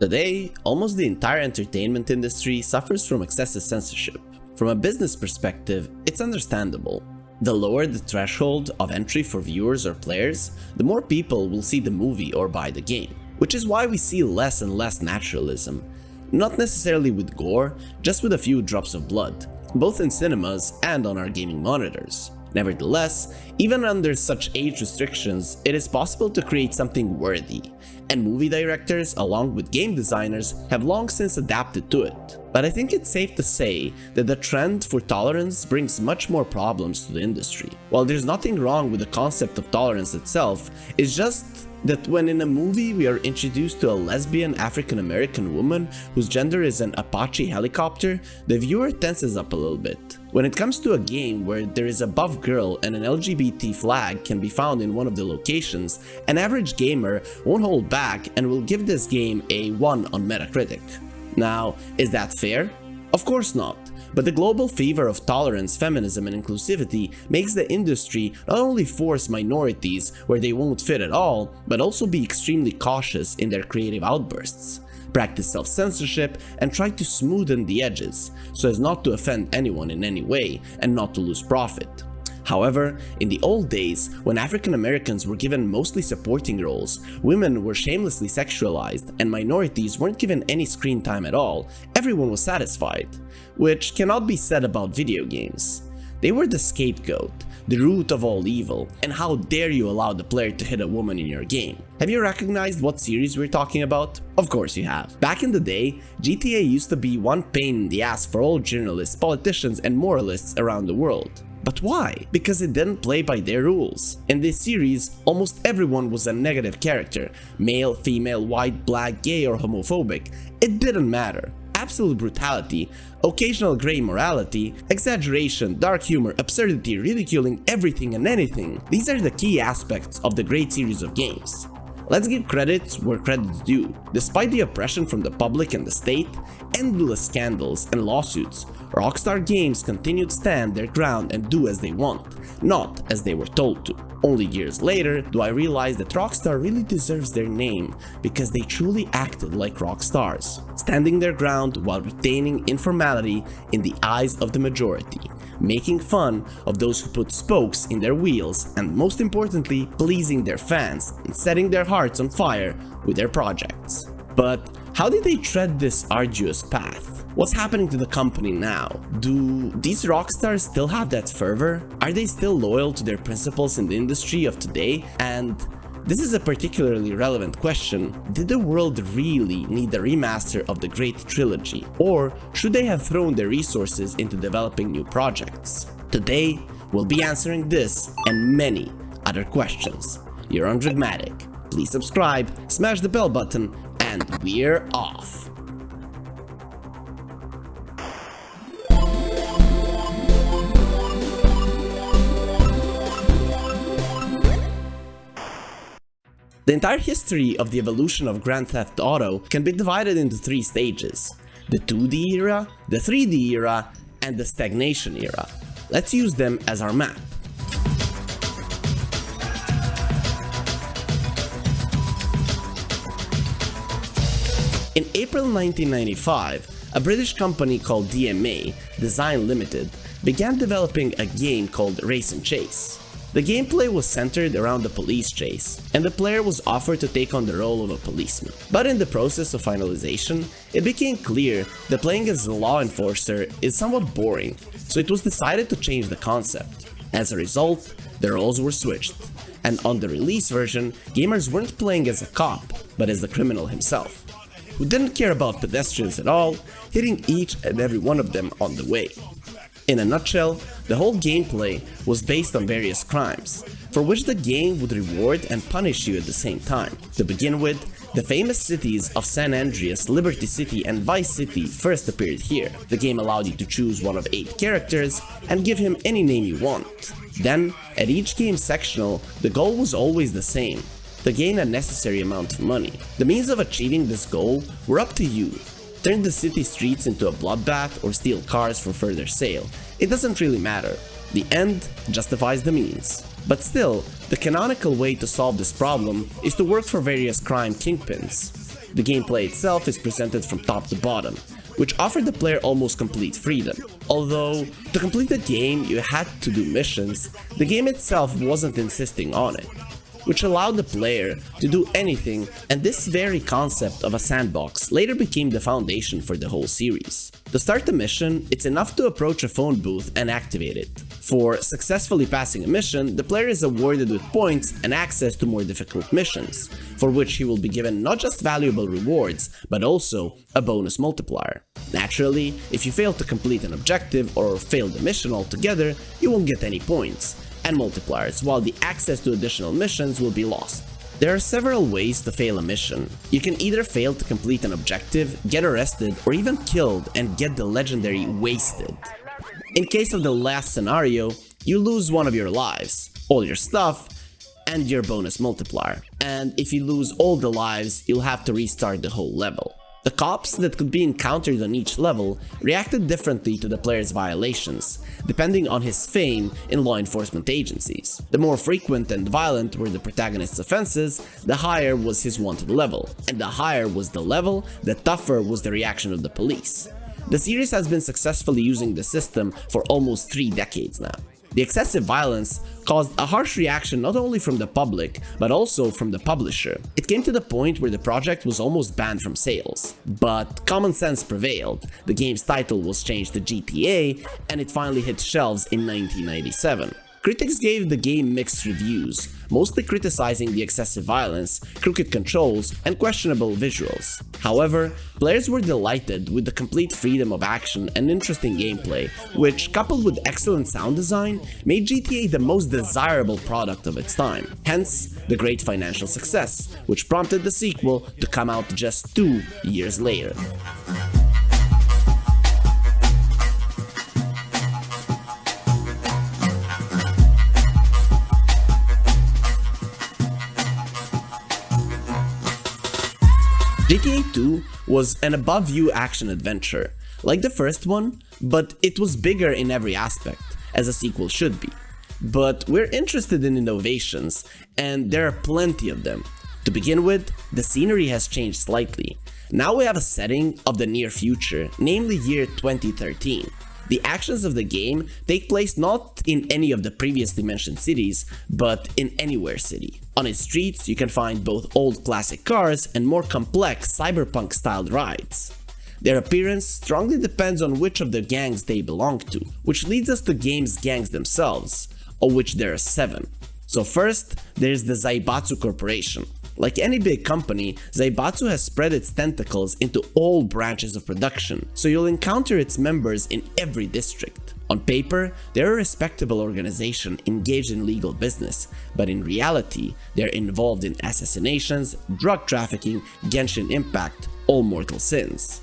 Today, almost the entire entertainment industry suffers from excessive censorship. From a business perspective, it's understandable. The lower the threshold of entry for viewers or players, the more people will see the movie or buy the game. Which is why we see less and less naturalism. Not necessarily with gore, just with a few drops of blood, both in cinemas and on our gaming monitors. Nevertheless, even under such age restrictions, it is possible to create something worthy, and movie directors, along with game designers, have long since adapted to it. But I think it's safe to say that the trend for tolerance brings much more problems to the industry. While there's nothing wrong with the concept of tolerance itself, it's just that when in a movie we are introduced to a lesbian African-American woman whose gender is an Apache helicopter, the viewer tenses up a little bit. When it comes to a game where there is a buff girl and an LGBT flag can be found in one of the locations, an average gamer won't hold back and will give this game a 1 on Metacritic. Now, is that fair? Of course not. But the global fever of tolerance, feminism, and inclusivity makes the industry not only force minorities where they won't fit at all, but also be extremely cautious in their creative outbursts, practice self-censorship, and try to smoothen the edges, so as not to offend anyone in any way and not to lose profit. However, in the old days, when African Americans were given mostly supporting roles, women were shamelessly sexualized, and minorities weren't given any screen time at all, everyone was satisfied. Which cannot be said about video games. They were the scapegoat, the root of all evil, and how dare you allow the player to hit a woman in your game? Have you recognized what series we're talking about? Of course you have. Back in the day, GTA used to be one pain in the ass for all journalists, politicians, and moralists around the world. But why? Because it didn't play by their rules. In this series, almost everyone was a negative character. Male, female, white, black, gay, or homophobic. It didn't matter. Absolute brutality, occasional grey morality, exaggeration, dark humor, absurdity, ridiculing everything and anything. These are the key aspects of the great series of games. Let's give credits where credit's due. Despite the oppression from the public and the state, endless scandals and lawsuits, Rockstar Games continued to stand their ground and do as they want, not as they were told to. Only years later do I realize that Rockstar really deserves their name because they truly acted like rock stars, standing their ground while retaining informality in the eyes of the majority, making fun of those who put spokes in their wheels, and most importantly, pleasing their fans and setting their hearts on fire with their projects. But how did they tread this arduous path? What's happening to the company now? Do these rockstars still have that fervor? Are they still loyal to their principles in the industry of today? And this is a particularly relevant question. Did the world really need a remaster of the Great Trilogy? Or should they have thrown their resources into developing new projects? Today, we'll be answering this and many other questions. You're on Dragmatic. Please subscribe, smash the bell button, and we're off. The entire history of the evolution of Grand Theft Auto can be divided into 3 stages: the 2D era, the 3D era, and the Stagnation Era. Let's use them as our map. In April 1995, a British company called DMA, Design Limited, began developing a game called Race and Chase. The gameplay was centered around the police chase, and the player was offered to take on the role of a policeman. But in the process of finalization, it became clear that playing as a law enforcer is somewhat boring, so it was decided to change the concept. As a result, the roles were switched, and on the release version, gamers weren't playing as a cop, but as the criminal himself, who didn't care about pedestrians at all, hitting each and every one of them on the way. In a nutshell, the whole gameplay was based on various crimes, for which the game would reward and punish you at the same time. To begin with, the famous cities of San Andreas, Liberty City, and Vice City first appeared here. The game allowed you to choose one of 8 characters and give him any name you want. Then, at each game sectional, the goal was always the same: to gain a necessary amount of money. The means of achieving this goal were up to you. Turn the city streets into a bloodbath or steal cars for further sale. It doesn't really matter. The end justifies the means. But still, the canonical way to solve this problem is to work for various crime kingpins. The gameplay itself is presented from top to bottom, which offered the player almost complete freedom. Although, to complete the game you had to do missions, the game itself wasn't insisting on it, which allowed the player to do anything, and this very concept of a sandbox later became the foundation for the whole series. To start the mission, it's enough to approach a phone booth and activate it. For successfully passing a mission, the player is awarded with points and access to more difficult missions, for which he will be given not just valuable rewards, but also a bonus multiplier. Naturally, if you fail to complete an objective or fail the mission altogether, you won't get any points and multipliers, while the access to additional missions will be lost. There are several ways to fail a mission. You can either fail to complete an objective, get arrested, or even killed and get the legendary Wasted. In case of the last scenario, you lose one of your lives, all your stuff, and your bonus multiplier. And if you lose all the lives, you'll have to restart the whole level. The cops that could be encountered on each level reacted differently to the player's violations, depending on his fame in law enforcement agencies. The more frequent and violent were the protagonist's offenses, the higher was his wanted level, and the higher was the level, the tougher was the reaction of the police. The series has been successfully using the system for almost 3 decades now. The excessive violence caused a harsh reaction not only from the public, but also from the publisher. It came to the point where the project was almost banned from sales. But common sense prevailed, the game's title was changed to GTA, and it finally hit shelves in 1997. Critics gave the game mixed reviews, mostly criticizing the excessive violence, crooked controls, and questionable visuals. However, players were delighted with the complete freedom of action and interesting gameplay, which, coupled with excellent sound design, made GTA the most desirable product of its time. Hence, the great financial success, which prompted the sequel to come out just 2 years later. GTA 2 was an above-view action-adventure, like the first one, but it was bigger in every aspect, as a sequel should be. But we're interested in innovations, and there are plenty of them. To begin with, the scenery has changed slightly. Now we have a setting of the near future, namely year 2013. The actions of the game take place not in any of the previously mentioned cities, but in Anywhere City. On its streets, you can find both old classic cars and more complex cyberpunk-styled rides. Their appearance strongly depends on which of the gangs they belong to, which leads us to game's gangs themselves, of which there are 7. So first, there's the Zaibatsu Corporation. Like any big company, Zaibatsu has spread its tentacles into all branches of production, so you'll encounter its members in every district. On paper, they're a respectable organization engaged in legal business, but in reality, they're involved in assassinations, drug trafficking, Genshin Impact, all mortal sins.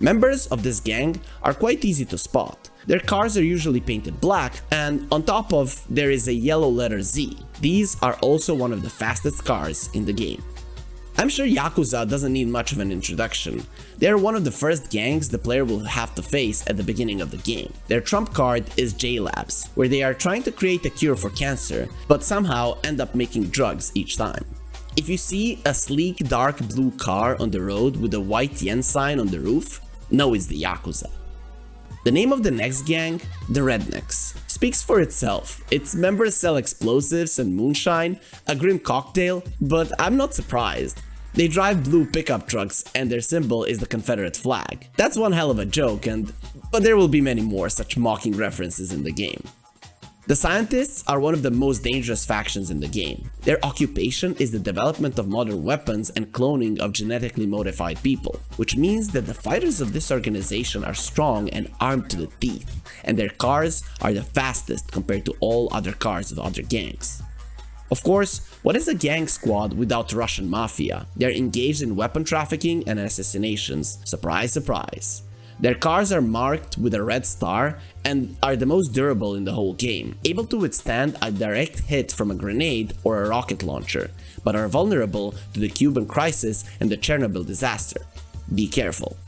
Members of this gang are quite easy to spot. Their cars are usually painted black, and on top of there is a yellow letter Z. These are also one of the fastest cars in the game. I'm sure Yakuza doesn't need much of an introduction. They are one of the first gangs the player will have to face at the beginning of the game. Their trump card is J-Labs, where they are trying to create a cure for cancer, but somehow end up making drugs each time. If you see a sleek dark blue car on the road with a white yen sign on the roof, know it's the Yakuza. The name of the next gang, the Rednecks, speaks for itself. Its members sell explosives and moonshine, a grim cocktail, but I'm not surprised. They drive blue pickup trucks and their symbol is the Confederate flag. That's one hell of a joke, but there will be many more such mocking references in the game. The Scientists are one of the most dangerous factions in the game. Their occupation is the development of modern weapons and cloning of genetically modified people, which means that the fighters of this organization are strong and armed to the teeth, and their cars are the fastest compared to all other cars of other gangs. Of course, what is a gang squad without Russian mafia? They're engaged in weapon trafficking and assassinations. Surprise, surprise. Their cars are marked with a red star and are the most durable in the whole game, able to withstand a direct hit from a grenade or a rocket launcher, but are vulnerable to the Cuban crisis and the Chernobyl disaster. Be careful.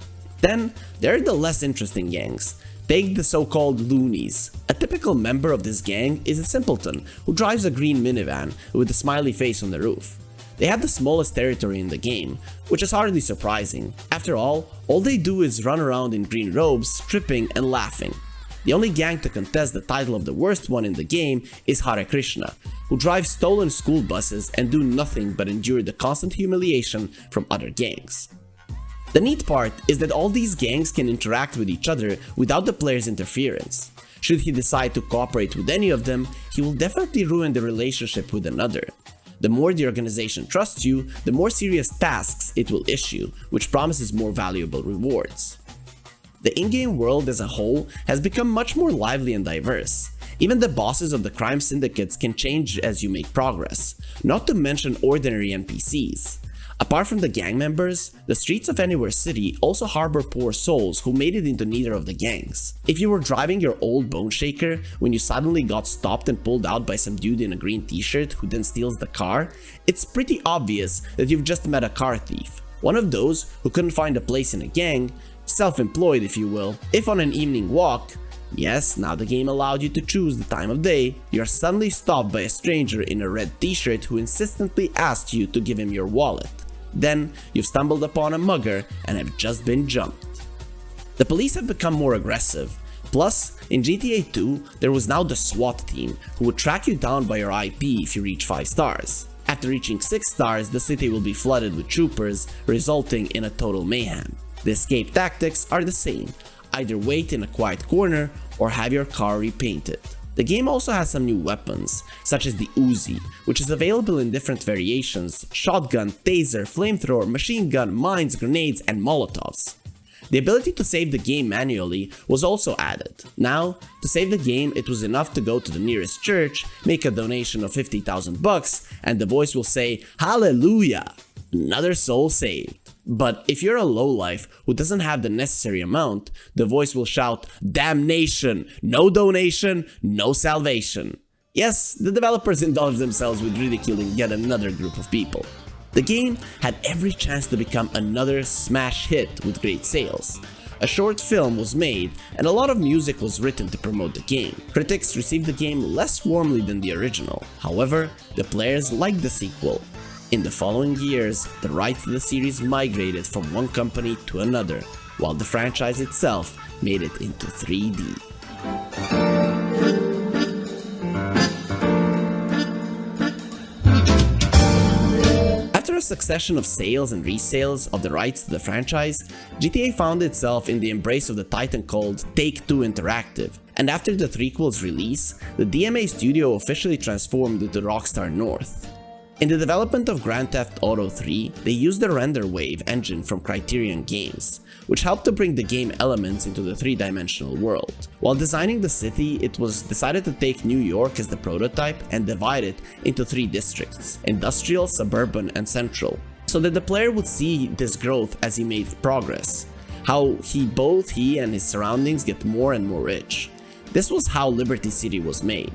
Then, there are the less interesting gangs. Take the so-called loonies. A typical member of this gang is a simpleton who drives a green minivan with a smiley face on the roof. They have the smallest territory in the game, which is hardly surprising. After all they do is run around in green robes, tripping and laughing. The only gang to contest the title of the worst one in the game is Hare Krishna, who drive stolen school buses and do nothing but endure the constant humiliation from other gangs. The neat part is that all these gangs can interact with each other without the player's interference. Should he decide to cooperate with any of them, he will definitely ruin the relationship with another. The more the organization trusts you, the more serious tasks it will issue, which promises more valuable rewards. The in-game world as a whole has become much more lively and diverse. Even the bosses of the crime syndicates can change as you make progress, not to mention ordinary NPCs. Apart from the gang members, the streets of Anywhere City also harbor poor souls who made it into neither of the gangs. If you were driving your old bone shaker when you suddenly got stopped and pulled out by some dude in a green t-shirt who then steals the car, it's pretty obvious that you've just met a car thief. One of those who couldn't find a place in a gang, self-employed if you will. If on an evening walk, yes, now the game allowed you to choose the time of day, you're suddenly stopped by a stranger in a red t-shirt who insistently asks you to give him your wallet. Then you've stumbled upon a mugger and have just been jumped. The police have become more aggressive. Plus, in GTA 2, there was now the SWAT team who would track you down by your IP if you reach 5 stars. After reaching 6 stars, the city will be flooded with troopers, resulting in a total mayhem. The escape tactics are the same, either wait in a quiet corner or have your car repainted. The game also has some new weapons, such as the Uzi, which is available in different variations: shotgun, taser, flamethrower, machine gun, mines, grenades, and molotovs. The ability to save the game manually was also added. Now, to save the game, it was enough to go to the nearest church, make a donation of 50,000 bucks, and the voice will say, "Hallelujah! Another soul saved." But if you're a lowlife who doesn't have the necessary amount, the voice will shout, "Damnation! No donation, no salvation." Yes, the developers indulge themselves with ridiculing yet another group of people. The game had every chance to become another smash hit with great sales. A short film was made and a lot of music was written to promote the game. Critics received the game less warmly than the original. However, the players liked the sequel. In the following years, the rights to the series migrated from one company to another, while the franchise itself made it into 3D. After a succession of sales and resales of the rights to the franchise, GTA found itself in the embrace of the titan called Take-Two Interactive, and after the threequel's release, the DMA studio officially transformed into Rockstar North. In the development of Grand Theft Auto 3, they used the Render Wave engine from Criterion Games, which helped to bring the game elements into the three-dimensional world. While designing the city, it was decided to take New York as the prototype and divide it into 3 districts: industrial, suburban, and central, so that the player would see this growth as he made progress, how both he and his surroundings get more and more rich. This was how Liberty City was made.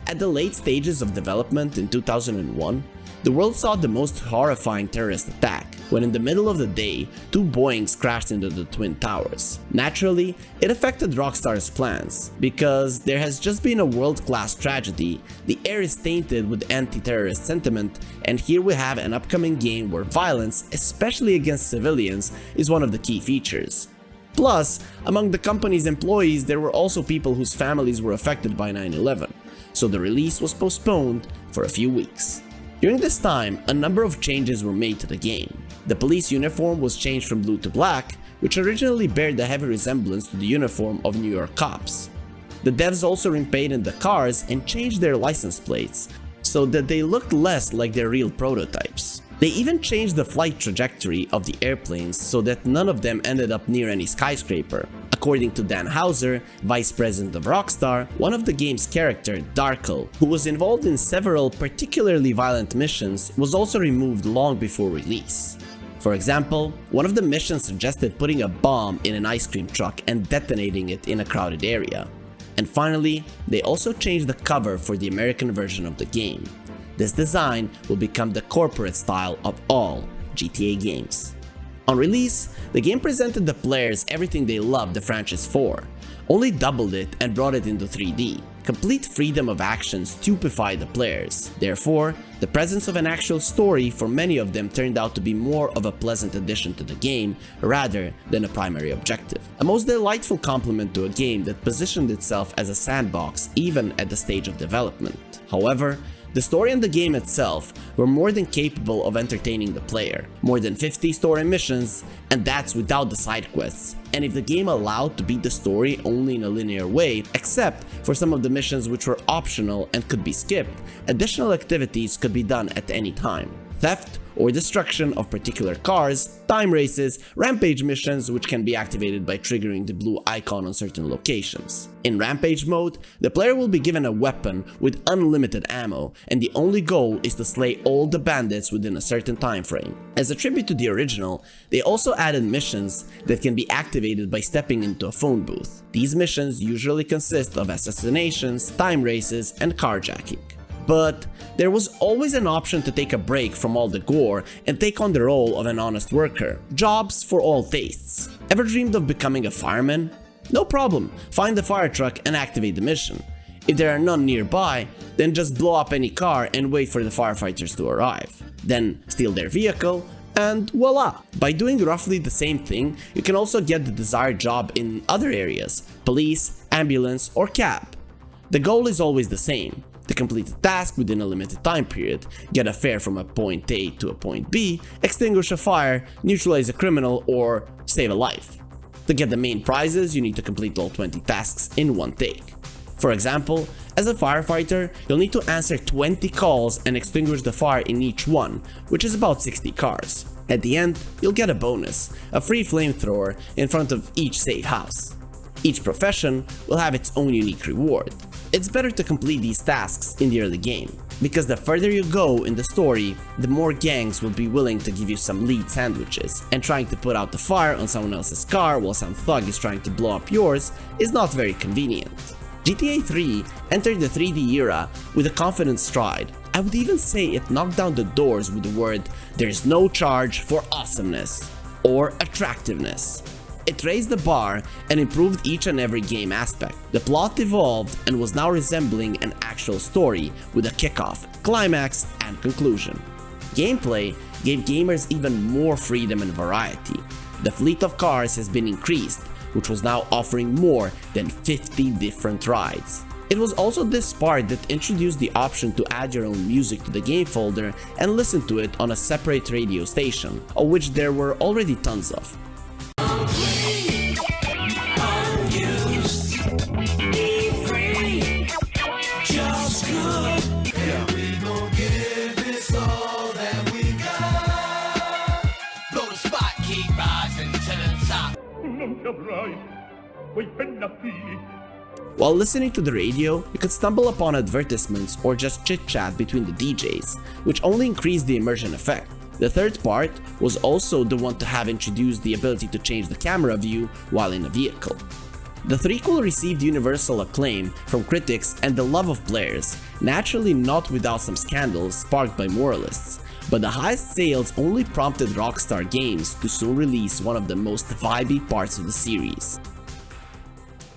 At the late stages of development in 2001, the world saw the most horrifying terrorist attack, when in the middle of the day, 2 Boeings crashed into the Twin Towers. Naturally, it affected Rockstar's plans, because there has just been a world-class tragedy, the air is tainted with anti-terrorist sentiment, and here we have an upcoming game where violence, especially against civilians, is one of the key features. Plus, among the company's employees, there were also people whose families were affected by 9/11. So the release was postponed for a few weeks. During this time, a number of changes were made to the game. The police uniform was changed from blue to black, which originally bared a heavy resemblance to the uniform of New York cops. The devs also repainted the cars and changed their license plates, so that they looked less like their real prototypes. They even changed the flight trajectory of the airplanes so that none of them ended up near any skyscraper. According to Dan Houser, vice president of Rockstar, one of the game's character, Darko, who was involved in several particularly violent missions, was also removed long before release. For example, one of the missions suggested putting a bomb in an ice cream truck and detonating it in a crowded area. And finally, they also changed the cover for the American version of the game. This design will become the corporate style of all GTA games. On release, the game presented the players everything they loved the franchise for: only doubled it and brought it into 3D. Complete freedom of action stupefied the players. Therefore, the presence of an actual story for many of them turned out to be more of a pleasant addition to the game rather than a primary objective. A most delightful compliment to a game that positioned itself as a sandbox even at the stage of development. However, the story and the game itself were more than capable of entertaining the player. More than 50 story missions, and that's without the side quests. And if the game allowed to beat the story only in a linear way, except for some of the missions which were optional and could be skipped, additional activities could be done at any time. Theft or destruction of particular cars, time races, rampage missions which can be activated by triggering the blue icon on certain locations. In rampage mode, the player will be given a weapon with unlimited ammo, and the only goal is to slay all the bandits within a certain time frame. As a tribute to the original, they also added missions that can be activated by stepping into a phone booth. These missions usually consist of assassinations, time races, and carjacking. But there was always an option to take a break from all the gore and take on the role of an honest worker. Jobs for all tastes. Ever dreamed of becoming a fireman? No problem, find the fire truck and activate the mission. If there are none nearby, then just blow up any car and wait for the firefighters to arrive. Then steal their vehicle, and voila! By doing roughly the same thing, you can also get the desired job in other areas: police, ambulance, or cab. The goal is always the same: to complete a task within a limited time period, get a fare from a point A to a point B, extinguish a fire, neutralize a criminal, or save a life. To get the main prizes, you need to complete all 20 tasks in one take. For example, as a firefighter, you'll need to answer 20 calls and extinguish the fire in each one, which is about 60 cars. At the end, you'll get a bonus, a free flamethrower in front of each safe house. Each profession will have its own unique reward. It's better to complete these tasks in the early game, because the further you go in the story, the more gangs will be willing to give you some lead sandwiches, and trying to put out the fire on someone else's car while some thug is trying to blow up yours is not very convenient. GTA 3 entered the 3D era with a confident stride. I would even say it knocked down the doors with the word "there's no charge for awesomeness" or attractiveness. It raised the bar and improved each and every game aspect. The plot evolved and was now resembling an actual story with a kickoff, climax, and conclusion. Gameplay gave gamers even more freedom and variety. The fleet of cars has been increased, which was now offering more than 50 different rides. It was also this part that introduced the option to add your own music to the game folder and listen to it on a separate radio station, of which there were already tons of. While listening to the radio, you could stumble upon advertisements or just chit-chat between the DJs, which only increased the immersion effect. The third part was also the one to have introduced the ability to change the camera view while in a vehicle. The threequel received universal acclaim from critics and the love of players, naturally not without some scandals sparked by moralists, but the highest sales only prompted Rockstar Games to soon release one of the most vibey parts of the series.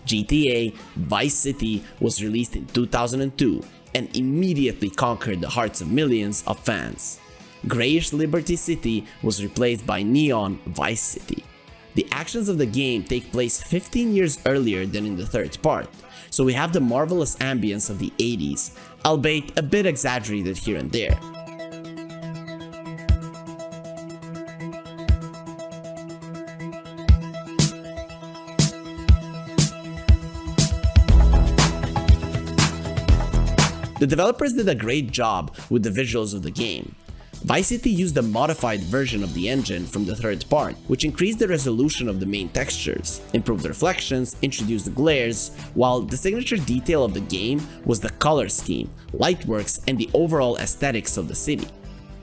GTA Vice City was released in 2002 and immediately conquered the hearts of millions of fans. Grayish Liberty City was replaced by neon Vice City. The actions of the game take place 15 years earlier than in the third part, so we have the marvelous ambience of the 80s, albeit a bit exaggerated here and there. The developers did a great job with the visuals of the game. Vice City used a modified version of the engine from the third part, which increased the resolution of the main textures, improved reflections, introduced glares, while the signature detail of the game was the color scheme, lightworks, and the overall aesthetics of the city.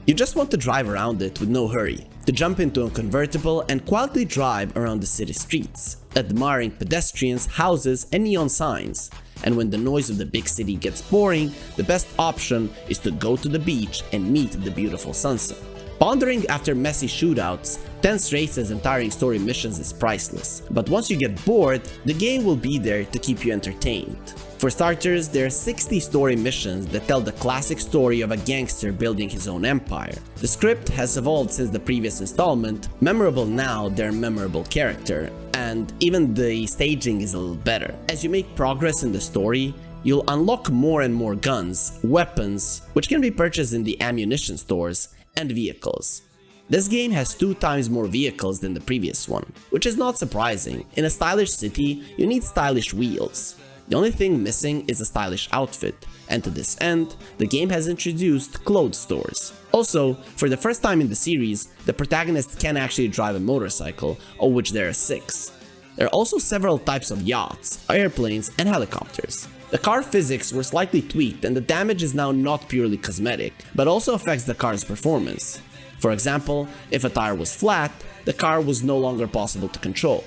You just want to drive around it with no hurry, to jump into a convertible and quietly drive around the city streets, admiring pedestrians, houses, and neon signs. And when the noise of the big city gets boring, the best option is to go to the beach and meet the beautiful sunset. Pondering after messy shootouts, tense races and tiring story missions is priceless, but once you get bored, the game will be there to keep you entertained. For starters, there are 60 story missions that tell the classic story of a gangster building his own empire. The script has evolved since the previous installment, memorable now their memorable character, and even the staging is a little better. As you make progress in the story, you'll unlock more and more guns, weapons, which can be purchased in the ammunition stores, and vehicles. This game has 2 times more vehicles than the previous one, which is not surprising. In a stylish city, you need stylish wheels. The only thing missing is a stylish outfit, and to this end, the game has introduced clothes stores. Also, for the first time in the series, the protagonist can actually drive a motorcycle, of which there are 6. There are also several types of yachts, airplanes, and helicopters. The car physics were slightly tweaked and the damage is now not purely cosmetic, but also affects the car's performance. For example, if a tire was flat, the car was no longer possible to control.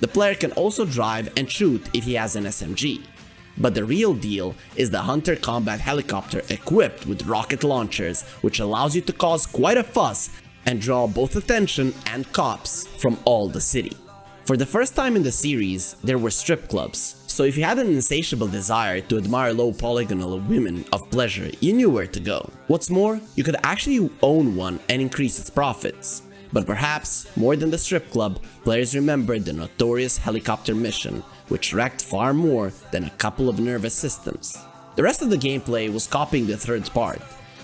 The player can also drive and shoot if he has an SMG. But the real deal is the Hunter Combat Helicopter equipped with rocket launchers, which allows you to cause quite a fuss and draw both attention and cops from all the city. For the first time in the series, there were strip clubs, so if you had an insatiable desire to admire low polygonal women of pleasure, you knew where to go. What's more, you could actually own one and increase its profits. But perhaps, more than the strip club, players remembered the notorious helicopter mission, which wrecked far more than a couple of nervous systems. The rest of the gameplay was copying the third part.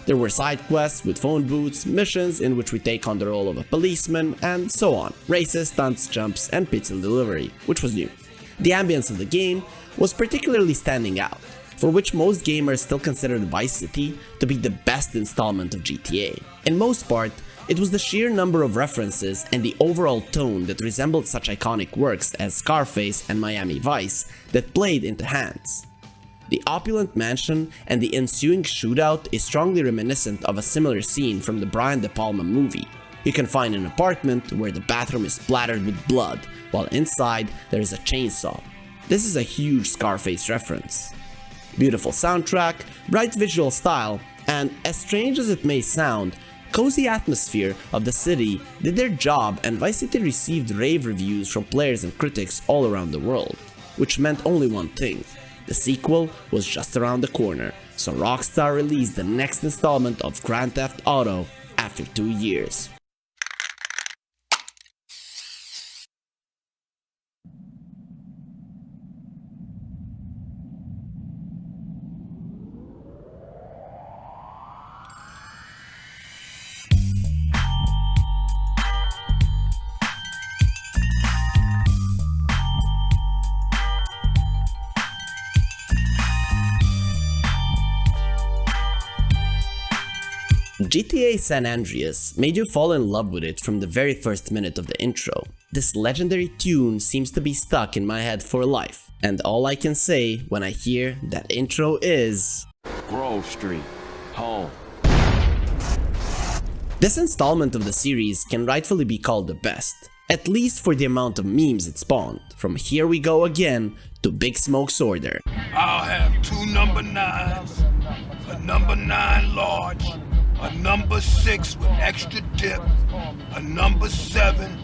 There were side quests with phone booths, missions in which we take on the role of a policeman, and so on. Races, stunts, jumps, and pizza delivery, which was new. The ambience of the game was particularly standing out, for which most gamers still considered Vice City to be the best installment of GTA. In most part, it was the sheer number of references and the overall tone that resembled such iconic works as Scarface and Miami Vice that played into hands. The opulent mansion and the ensuing shootout is strongly reminiscent of a similar scene from the Brian De Palma movie. You can find an apartment where the bathroom is splattered with blood, while inside there is a chainsaw. This is a huge Scarface reference. Beautiful soundtrack, bright visual style, and as strange as it may sound, cozy atmosphere of the city did their job, and Vice City received rave reviews from players and critics all around the world, which meant only one thing. The sequel was just around the corner, so Rockstar released the next installment of Grand Theft Auto after 2 years. GTA San Andreas made you fall in love with it from the very first minute of the intro. This legendary tune seems to be stuck in my head for life, and all I can say when I hear that intro is Grove Street, home. This installment of the series can rightfully be called the best, at least for the amount of memes it spawned, from Here We Go Again to Big Smoke's Order. I'll have 2 number 9s, a number 9 large, a number 6 with extra dip, a number 7,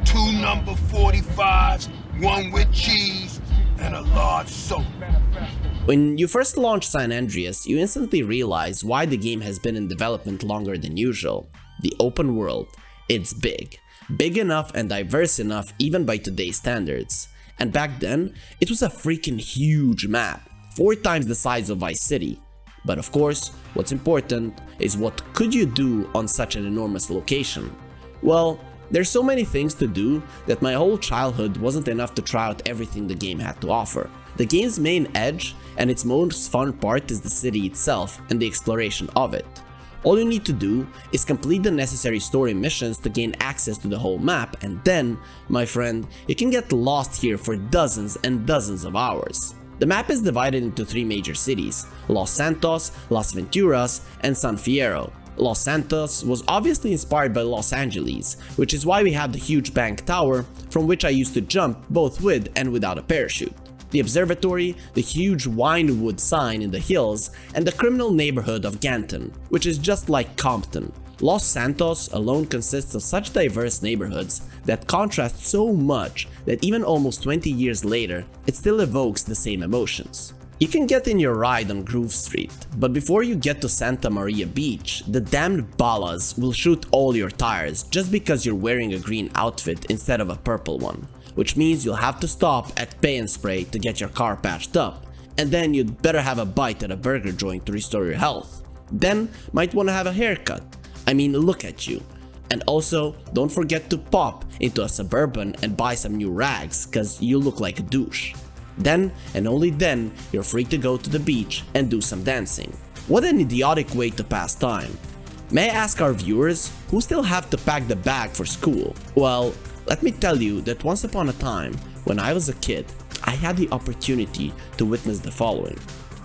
2 number 45s, 1 with cheese, and a large soda. When you first launch San Andreas, you instantly realize why the game has been in development longer than usual. The open world. It's big. Big enough and diverse enough even by today's standards. And back then, it was a freaking huge map, 4 times the size of Vice City. But of course, what's important is what could you do on such an enormous location? Well, there's so many things to do that my whole childhood wasn't enough to try out everything the game had to offer. The game's main edge and its most fun part is the city itself and the exploration of it. All you need to do is complete the necessary story missions to gain access to the whole map, and then, my friend, you can get lost here for dozens and dozens of hours. The map is divided into 3 major cities: Los Santos, Las Venturas, and San Fierro. Los Santos was obviously inspired by Los Angeles, which is why we have the huge bank tower from which I used to jump both with and without a parachute, the observatory, the huge Winewood sign in the hills, and the criminal neighborhood of Ganton, which is just like Compton. Los Santos alone consists of such diverse neighborhoods that contrast so much that even almost 20 years later, it still evokes the same emotions. You can get in your ride on Grove Street, but before you get to Santa Maria Beach, the damned balas will shoot all your tires just because you're wearing a green outfit instead of a purple one, which means you'll have to stop at Pay and Spray to get your car patched up, and then you'd better have a bite at a burger joint to restore your health. Then, might want to have a haircut. I mean, look at you. And also, don't forget to pop into a Suburban and buy some new rags, cause you look like a douche. Then, and only then, you're free to go to the beach and do some dancing. What an idiotic way to pass time. May I ask our viewers, who still have to pack the bag for school? Well, let me tell you that once upon a time, when I was a kid, I had the opportunity to witness the following.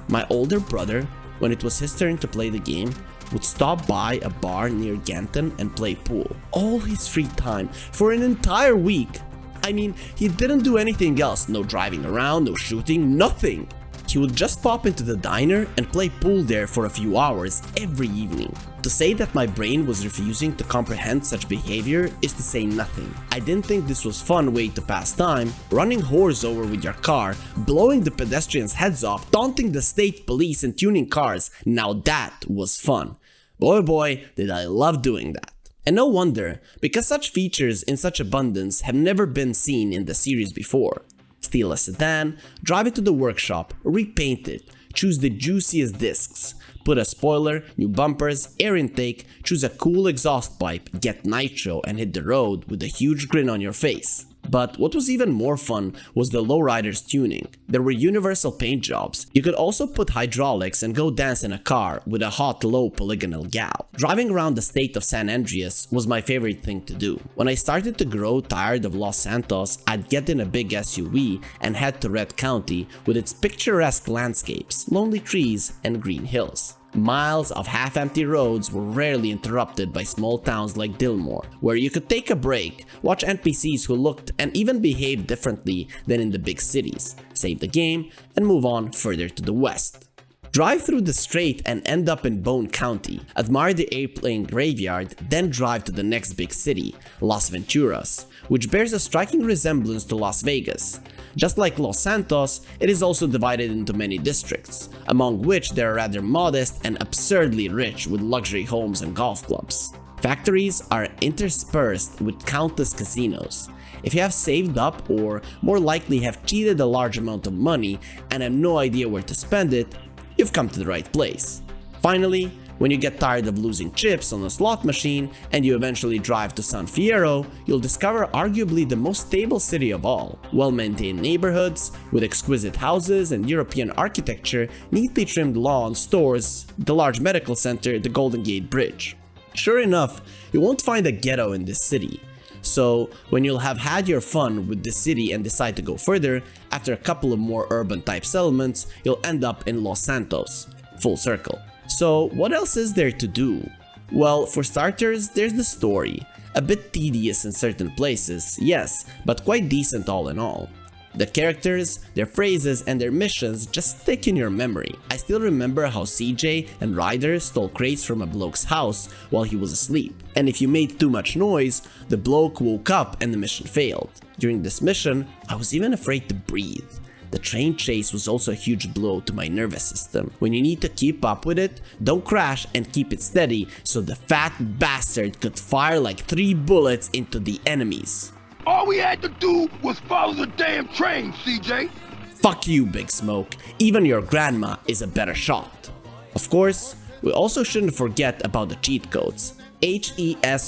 My older brother, when it was his turn to play the game, would stop by a bar near Ganton and play pool. All his free time, for an entire week. I mean, he didn't do anything else, no driving around, no shooting, nothing. He would just pop into the diner and play pool there for a few hours every evening. To say that my brain was refusing to comprehend such behavior is to say nothing. I didn't think this was fun way to pass time. Running whores over with your car, blowing the pedestrians' heads off, taunting the state police and tuning cars, now that was fun. Boy, did I love doing that. And no wonder, because such features in such abundance have never been seen in the series before. Steal a sedan, drive it to the workshop, repaint it, choose the juiciest discs, put a spoiler, new bumpers, air intake, choose a cool exhaust pipe, get nitro and hit the road with a huge grin on your face. But what was even more fun was the lowriders tuning. There were universal paint jobs. You could also put hydraulics and go dance in a car with a hot low polygonal gal. Driving around the state of San Andreas was my favorite thing to do. When I started to grow tired of Los Santos, I'd get in a big SUV and head to Red County with its picturesque landscapes, lonely trees, and green hills. Miles of half-empty roads were rarely interrupted by small towns like Dillmore, where you could take a break, watch NPCs who looked and even behaved differently than in the big cities, save the game, and move on further to the west. Drive through the strait and end up in Bone County, admire the airplane graveyard, then drive to the next big city, Las Venturas, which bears a striking resemblance to Las Vegas. Just like Los Santos, it is also divided into many districts, among which they are rather modest and absurdly rich with luxury homes and golf clubs. Factories are interspersed with countless casinos. If you have saved up or more likely have cheated a large amount of money and have no idea where to spend it, you've come to the right place. Finally, when you get tired of losing chips on a slot machine and you eventually drive to San Fierro, you'll discover arguably the most stable city of all. Well-maintained neighborhoods with exquisite houses and European architecture, neatly trimmed lawns, stores, the large medical center, the Golden Gate Bridge. Sure enough, you won't find a ghetto in this city. So, when you'll have had your fun with the city and decide to go further, after a couple of more urban-type settlements, you'll end up in Los Santos. Full circle. So, what else is there to do? Well, for starters, there's the story. A bit tedious in certain places, yes, but quite decent all in all. The characters, their phrases, and their missions just stick in your memory. I still remember how CJ and Ryder stole crates from a bloke's house while he was asleep. And if you made too much noise, the bloke woke up and the mission failed. During this mission, I was even afraid to breathe. The train chase was also a huge blow to my nervous system. When you need to keep up with it, don't crash and keep it steady so the fat bastard could fire like 3 bullets into the enemies. All we had to do was follow the damn train, CJ. Fuck you, Big Smoke. Even your grandma is a better shot. Of course, we also shouldn't forget about the cheat codes. HESOYAM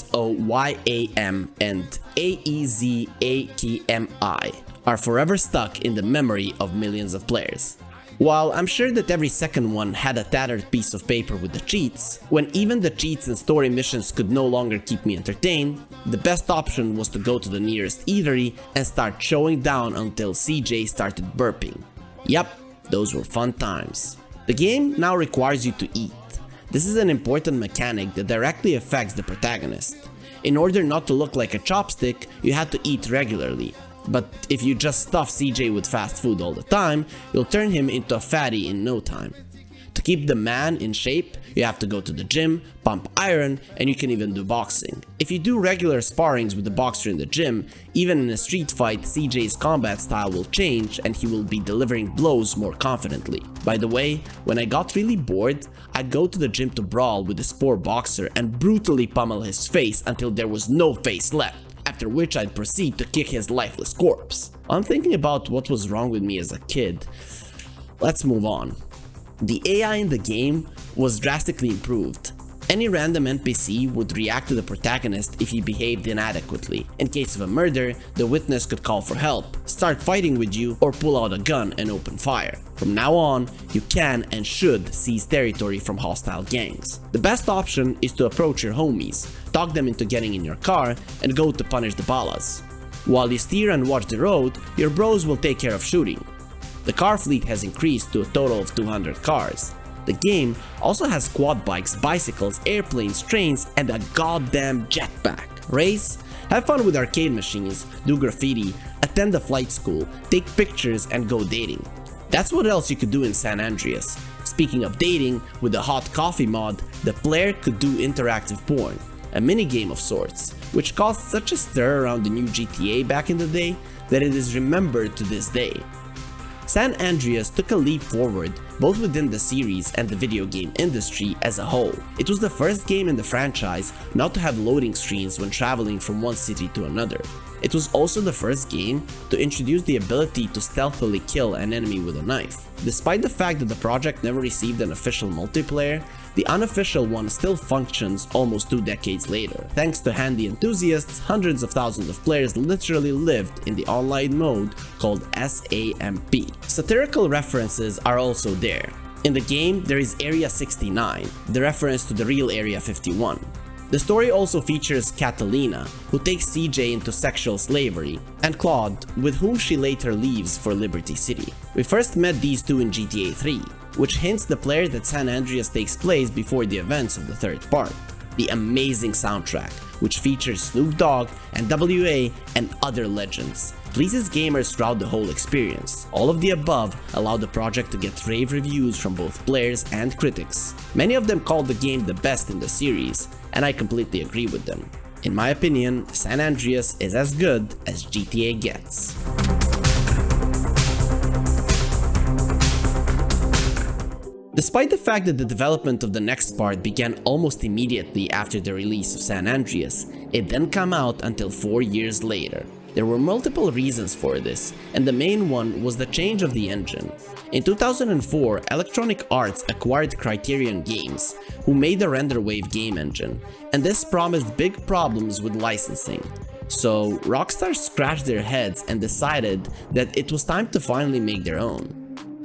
and AEZAKMI are forever stuck in the memory of millions of players. While I'm sure that every second one had a tattered piece of paper with the cheats, when even the cheats and story missions could no longer keep me entertained, the best option was to go to the nearest eatery and start chowing down until CJ started burping. Yep, those were fun times. The game now requires you to eat. This is an important mechanic that directly affects the protagonist. In order not to look like a chopstick, you had to eat regularly. But if you just stuff CJ with fast food all the time, you'll turn him into a fatty in no time. To keep the man in shape, you You have to go to the gym, pump iron, and you can even do boxing. If you do regular sparrings with the boxer in the gym, even in a street fight, CJ's combat style will change and he will be delivering blows more confidently. By the way, when I got really bored, I'd go to the gym to brawl with this poor boxer and brutally pummel his face until there was no face left, after which I'd proceed to kick his lifeless corpse. I'm thinking about what was wrong with me as a kid. Let's move on. The AI in the game was drastically improved. Any random NPC would react to the protagonist if he behaved inadequately. In case of a murder, the witness could call for help, start fighting with you, or pull out a gun and open fire. From now on, you can and should seize territory from hostile gangs. The best option is to approach your homies, talk them into getting in your car, and go to punish the ballas. While you steer and watch the road, your bros will take care of shooting. The car fleet has increased to a total of 200 cars. The game also has quad bikes, bicycles, airplanes, trains, and a goddamn jetpack. Race? Have fun with arcade machines, do graffiti, attend a flight school, take pictures, and go dating. That's what else you could do in San Andreas. Speaking of dating, with the hot coffee mod, the player could do interactive porn, a minigame of sorts, which caused such a stir around the new GTA back in the day that it is remembered to this day. San Andreas took a leap forward both within the series and the video game industry as a whole. It was the first game in the franchise not to have loading screens when traveling from one city to another. It was also the first game to introduce the ability to stealthily kill an enemy with a knife. Despite the fact that the project never received an official multiplayer, the unofficial one still functions almost 2 decades later. Thanks to handy enthusiasts, hundreds of thousands of players literally lived in the online mode called SAMP. Satirical references are also there. In the game, there is Area 69, the reference to the real Area 51. The story also features Catalina, who takes CJ into sexual slavery, and Claude, with whom she later leaves for Liberty City. We first met these two in GTA 3, which hints the player that San Andreas takes place before the events of the third part. The amazing soundtrack, which features Snoop Dogg, NWA, and other legends, pleases gamers throughout the whole experience. All of the above allowed the project to get rave reviews from both players and critics. Many of them called the game the best in the series, and I completely agree with them. In my opinion, San Andreas is as good as GTA gets. Despite the fact that the development of the next part began almost immediately after the release of San Andreas, it didn't come out until 4 years later. There were multiple reasons for this, and the main one was the change of the engine. In 2004, Electronic Arts acquired Criterion Games, who made the RenderWave game engine, and this promised big problems with licensing. So Rockstar scratched their heads and decided that it was time to finally make their own.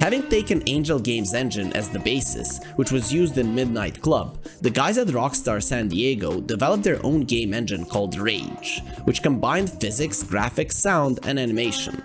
Having taken Angel Games' engine as the basis, which was used in Midnight Club, the guys at Rockstar San Diego developed their own game engine called Rage, which combined physics, graphics, sound, and animation.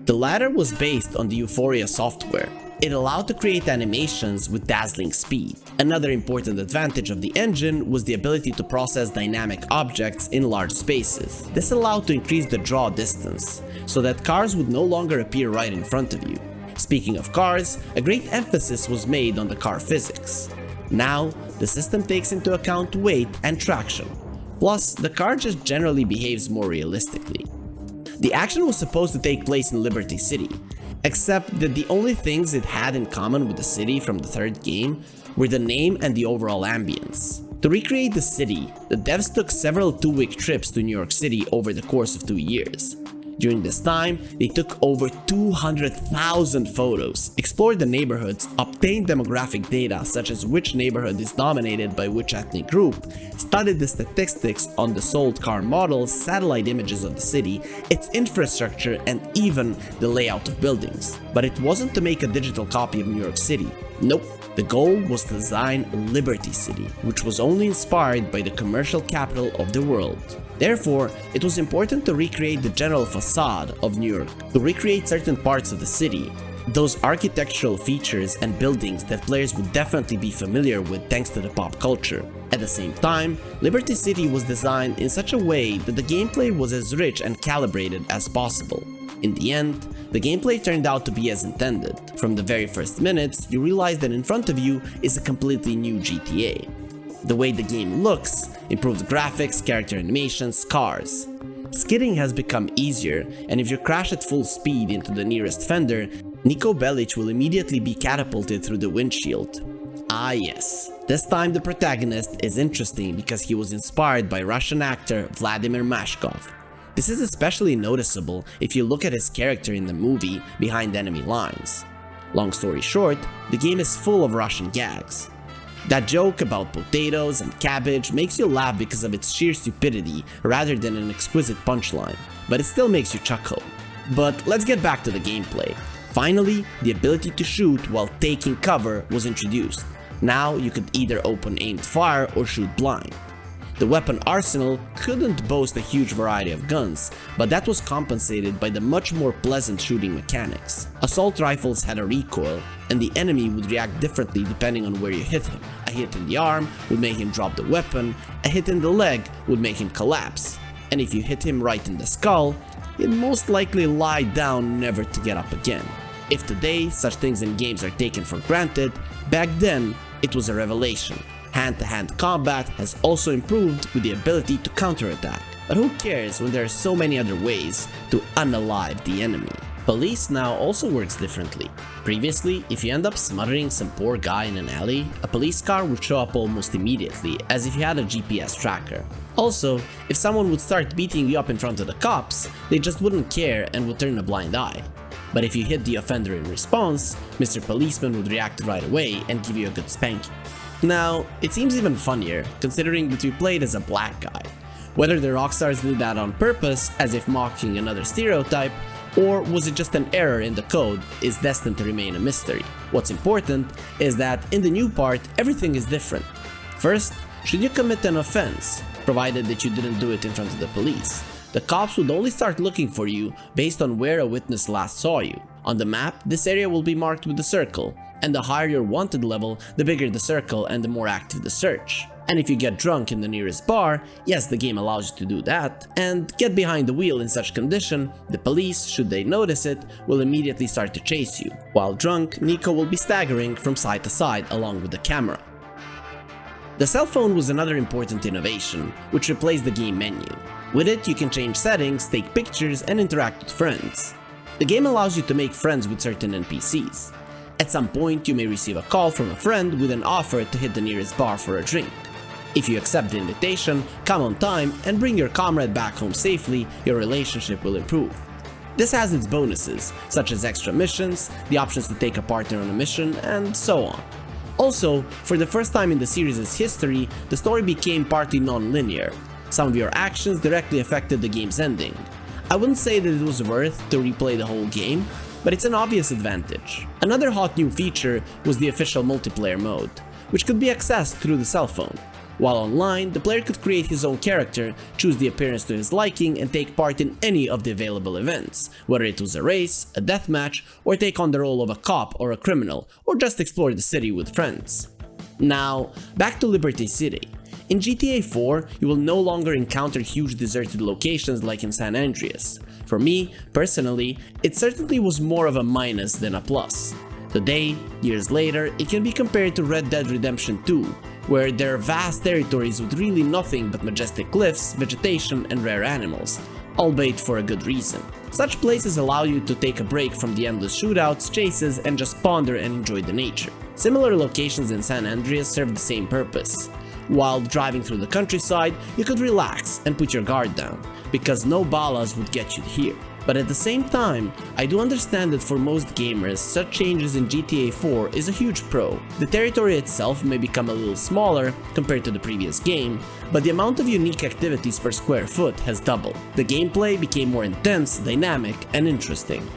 The latter was based on the Euphoria software. It allowed to create animations with dazzling speed. Another important advantage of the engine was the ability to process dynamic objects in large spaces. This allowed to increase the draw distance, so that cars would no longer appear right in front of you. Speaking of cars, a great emphasis was made on the car physics. Now, the system takes into account weight and traction. Plus, the car just generally behaves more realistically. The action was supposed to take place in Liberty City, except that the only things it had in common with the city from the third game were the name and the overall ambience. To recreate the city, the devs took several 2-week trips to New York City over the course of 2 years. During this time, they took over 200,000 photos, explored the neighborhoods, obtained demographic data such as which neighborhood is dominated by which ethnic group, studied the statistics on the sold car models, satellite images of the city, its infrastructure, and even the layout of buildings. But it wasn't to make a digital copy of New York City. Nope. The goal was to design Liberty City, which was only inspired by the commercial capital of the world. Therefore, it was important to recreate the general facade of New York, to recreate certain parts of the city, those architectural features and buildings that players would definitely be familiar with thanks to the pop culture. At the same time, Liberty City was designed in such a way that the gameplay was as rich and calibrated as possible. In the end, the gameplay turned out to be as intended. From the very first minutes, you realize that in front of you is a completely new GTA. The way the game looks, improved graphics, character animations, cars. Skidding has become easier, and if you crash at full speed into the nearest fender, Niko Bellic will immediately be catapulted through the windshield. Ah yes, this time the protagonist is interesting because he was inspired by Russian actor Vladimir Mashkov. This is especially noticeable if you look at his character in the movie Behind Enemy Lines. Long story short, the game is full of Russian gags. That joke about potatoes and cabbage makes you laugh because of its sheer stupidity rather than an exquisite punchline, but it still makes you chuckle. But let's get back to the gameplay. Finally, the ability to shoot while taking cover was introduced. Now you could either open aimed fire or shoot blind. The weapon arsenal couldn't boast a huge variety of guns, but that was compensated by the much more pleasant shooting mechanics. Assault rifles had a recoil, and the enemy would react differently depending on where you hit him. A hit in the arm would make him drop the weapon, a hit in the leg would make him collapse, and if you hit him right in the skull, he'd most likely lie down never to get up again. If today such things in games are taken for granted, back then it was a revelation. Hand-to-hand combat has also improved with the ability to counterattack, but who cares when there are so many other ways to unalive the enemy? Police now also works differently. Previously, if you end up smothering some poor guy in an alley, a police car would show up almost immediately, as if you had a GPS tracker. Also, if someone would start beating you up in front of the cops, they just wouldn't care and would turn a blind eye. But if you hit the offender in response, Mr. Policeman would react right away and give you a good spanking. Now, it seems even funnier, considering that we played as a black guy. Whether the Rockstars did that on purpose, as if mocking another stereotype, or was it just an error in the code, is destined to remain a mystery. What's important is that in the new part, everything is different. First, should you commit an offense, provided that you didn't do it in front of the police, the cops would only start looking for you based on where a witness last saw you. On the map, this area will be marked with a circle, and the higher your wanted level, the bigger the circle and the more active the search. And if you get drunk in the nearest bar, yes, the game allows you to do that, and get behind the wheel in such condition, the police, should they notice it, will immediately start to chase you. While drunk, Niko will be staggering from side to side along with the camera. The cell phone was another important innovation, which replaced the game menu. With it, you can change settings, take pictures, and interact with friends. The game allows you to make friends with certain NPCs. At some point, you may receive a call from a friend with an offer to hit the nearest bar for a drink. If you accept the invitation, come on time, and bring your comrade back home safely, your relationship will improve. This has its bonuses, such as extra missions, the options to take a partner on a mission, and so on. Also, for the first time in the series' history, the story became partly non-linear. Some of your actions directly affected the game's ending. I wouldn't say that it was worth to replay the whole game, but it's an obvious advantage. Another hot new feature was the official multiplayer mode, which could be accessed through the cell phone. While online, the player could create his own character, choose the appearance to his liking, and take part in any of the available events, whether it was a race, a deathmatch, or take on the role of a cop or a criminal, or just explore the city with friends. Now, back to Liberty City. In GTA 4, you will no longer encounter huge deserted locations like in San Andreas. For me, personally, it certainly was more of a minus than a plus. Today, years later, it can be compared to Red Dead Redemption 2, where there are vast territories with really nothing but majestic cliffs, vegetation, and rare animals, albeit for a good reason. Such places allow you to take a break from the endless shootouts, chases, and just ponder and enjoy the nature. Similar locations in San Andreas serve the same purpose. While driving through the countryside, you could relax and put your guard down, because no balas would get you here. But at the same time, I do understand that for most gamers, such changes in GTA 4 is a huge pro. The territory itself may become a little smaller compared to the previous game, but the amount of unique activities per square foot has doubled. The gameplay became more intense, dynamic, and interesting.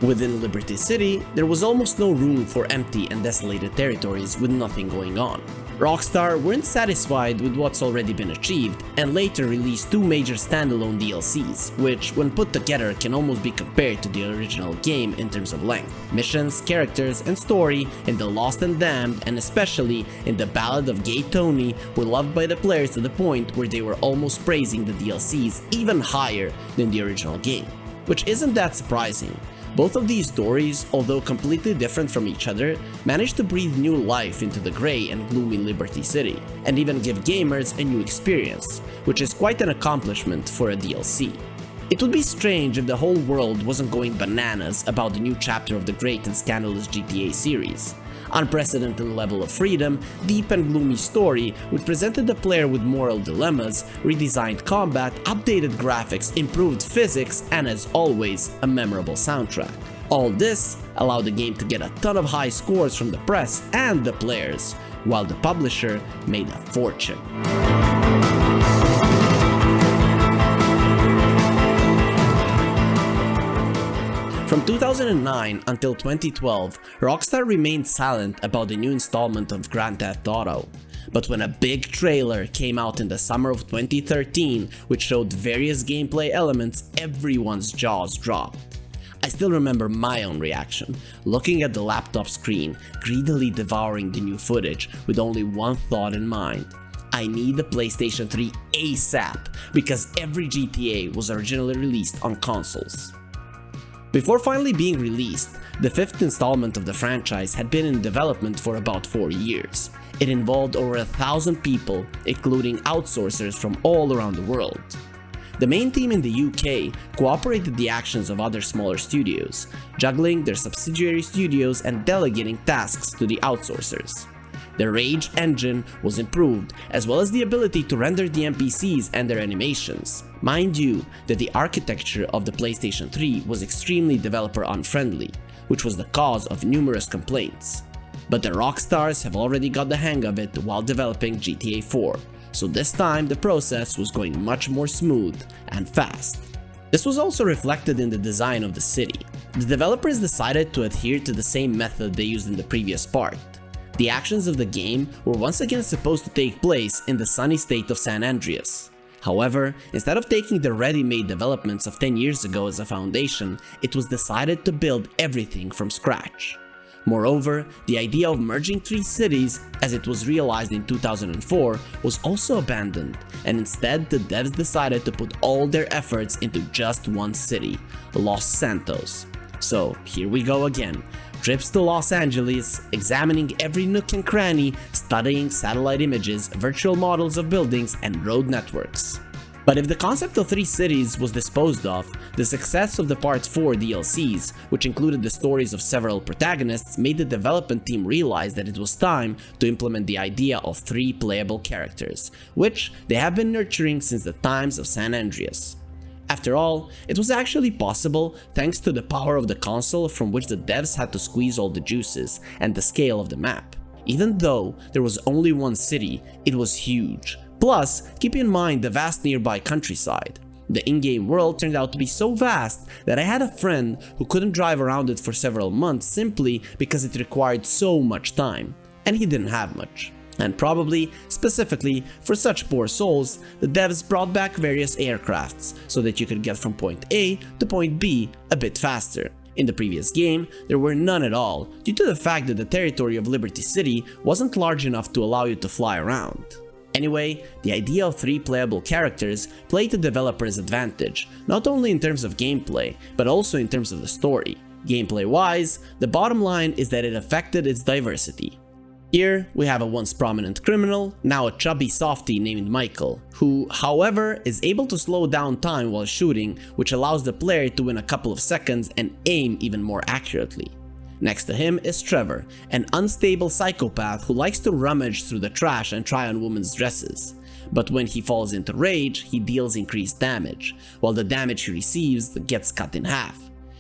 Within Liberty City, there was almost no room for empty and desolated territories with nothing going on. Rockstar weren't satisfied with what's already been achieved and later released two major standalone DLCs, which when put together can almost be compared to the original game in terms of length. Missions, characters, and story in The Lost and Damned, and especially in The Ballad of Gay Tony, were loved by the players to the point where they were almost praising the DLCs even higher than the original game. which isn't that surprising. Both of these stories, although completely different from each other, managed to breathe new life into the grey and gloomy Liberty City, and even give gamers a new experience, which is quite an accomplishment for a DLC. It would be strange if the whole world wasn't going bananas about the new chapter of the great and scandalous GTA series. Unprecedented level of freedom, deep and gloomy story, which presented the player with moral dilemmas, redesigned combat, updated graphics, improved physics, and as always, a memorable soundtrack. All this allowed the game to get a ton of high scores from the press and the players, while the publisher made a fortune. From 2009 until 2012, Rockstar remained silent about the new installment of Grand Theft Auto. But when a big trailer came out in the summer of 2013, which showed various gameplay elements, everyone's jaws dropped. I still remember my own reaction, looking at the laptop screen, greedily devouring the new footage with only one thought in mind. I need the PlayStation 3 ASAP, because every GTA was originally released on consoles. Before finally being released, the fifth installment of the franchise had been in development for about 4 years. It involved over 1,000 people, including outsourcers from all around the world. The main team in the UK cooperated the actions of other smaller studios, juggling their subsidiary studios and delegating tasks to the outsourcers. The Rage engine was improved, as well as the ability to render the NPCs and their animations. Mind you, that the architecture of the PlayStation 3 was extremely developer unfriendly, which was the cause of numerous complaints. But the Rockstars have already got the hang of it while developing GTA 4, so this time the process was going much more smooth and fast. This was also reflected in the design of the city. The developers decided to adhere to the same method they used in the previous part. The actions of the game were once again supposed to take place in the sunny state of San Andreas. However, instead of taking the ready-made developments of 10 years ago as a foundation, it was decided to build everything from scratch. Moreover, the idea of merging 3 cities, as it was realized in 2004, was also abandoned, and instead the devs decided to put all their efforts into just one city, Los Santos. So here we go again. Trips to Los Angeles, examining every nook and cranny, studying satellite images, virtual models of buildings, and road networks. But if the concept of 3 cities was disposed of, the success of the Part 4 DLCs, which included the stories of several protagonists, made the development team realize that it was time to implement the idea of 3 playable characters, which they have been nurturing since the times of San Andreas. After all, it was actually possible thanks to the power of the console from which the devs had to squeeze all the juices and the scale of the map. Even though there was only one city, it was huge. Plus, keep in mind the vast nearby countryside. The in-game world turned out to be so vast that I had a friend who couldn't drive around it for several months simply because it required so much time, and he didn't have much. And probably, specifically for such poor souls, the devs brought back various aircrafts so that you could get from point A to point B a bit faster. In the previous game, there were none at all, due to the fact that the territory of Liberty City wasn't large enough to allow you to fly around. Anyway, the idea of 3 playable characters played to developers' advantage, not only in terms of gameplay, but also in terms of the story. Gameplay-wise, the bottom line is that it affected its diversity. Here, we have a once prominent criminal, now a chubby softie named Michael, who, however, is able to slow down time while shooting, which allows the player to win a couple of seconds and aim even more accurately. Next to him is Trevor, an unstable psychopath who likes to rummage through the trash and try on women's dresses. But when he falls into rage, he deals increased damage, while the damage he receives gets cut in half.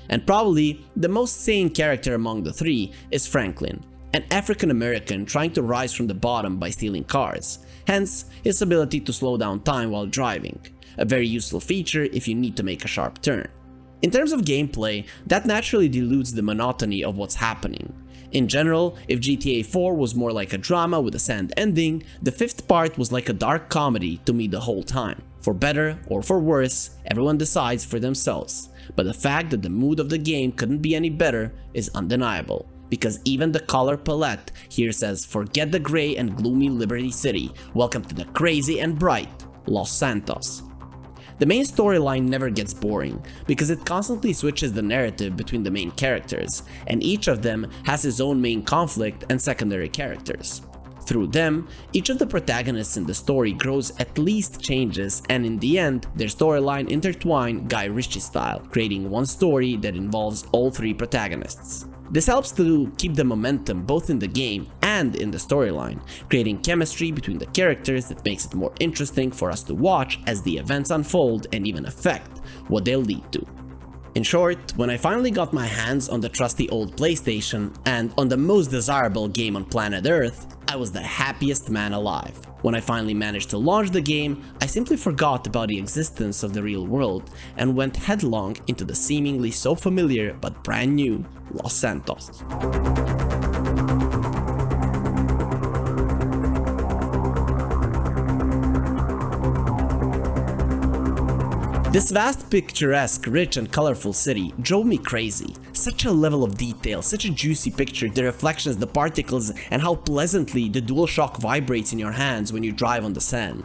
And probably the most sane character among the 3 is Franklin, an African American trying to rise from the bottom by stealing cars, hence his ability to slow down time while driving, a very useful feature if you need to make a sharp turn. In terms of gameplay, that naturally dilutes the monotony of what's happening. In general, if GTA 4 was more like a drama with a sad ending, the 5th part was like a dark comedy to me the whole time. For better or for worse, everyone decides for themselves, but the fact that the mood of the game couldn't be any better is undeniable. Because even the color palette here says forget the grey and gloomy Liberty City, welcome to the crazy and bright Los Santos. The main storyline never gets boring, because it constantly switches the narrative between the main characters, and each of them has his own main conflict and secondary characters. Through them, each of the protagonists in the story grows, at least changes, and in the end, their storyline intertwine Guy Ritchie style, creating one story that involves all three protagonists. This helps to keep the momentum both in the game and in the storyline, creating chemistry between the characters that makes it more interesting for us to watch as the events unfold and even affect what they'll lead to. In short, when I finally got my hands on the trusty old PlayStation and on the most desirable game on planet Earth, I was the happiest man alive. When I finally managed to launch the game, I simply forgot about the existence of the real world and went headlong into the seemingly so familiar but brand new Los Santos. This vast, picturesque, rich and colorful city drove me crazy. Such a level of detail, such a juicy picture, the reflections, the particles, and how pleasantly the DualShock vibrates in your hands when you drive on the sand.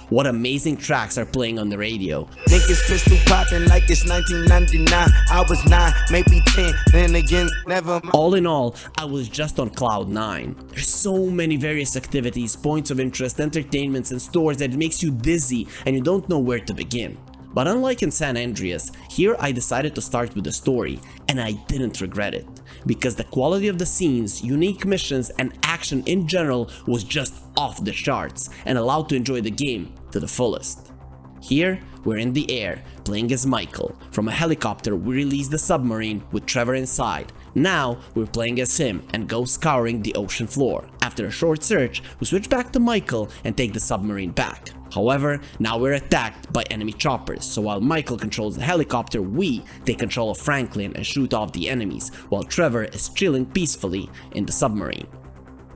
What amazing tracks are playing on the radio. Think it's pistol popping like it's 1999. I was 9, maybe 10, then again, never mind. All in all, I was just on cloud 9. There's so many various activities, points of interest, entertainments, and stores that it makes you dizzy and you don't know where to begin. But unlike in San Andreas, here I decided to start with the story, and I didn't regret it, because the quality of the scenes, unique missions, and action in general was just off the charts and allowed to enjoy the game to the fullest. Here, we're in the air, playing as Michael. From a helicopter, we release the submarine with Trevor inside. Now, we're playing as him and go scouring the ocean floor. After a short search, we switch back to Michael and take the submarine back. However, now we're attacked by enemy choppers, so while Michael controls the helicopter, we take control of Franklin and shoot off the enemies, while Trevor is chilling peacefully in the submarine.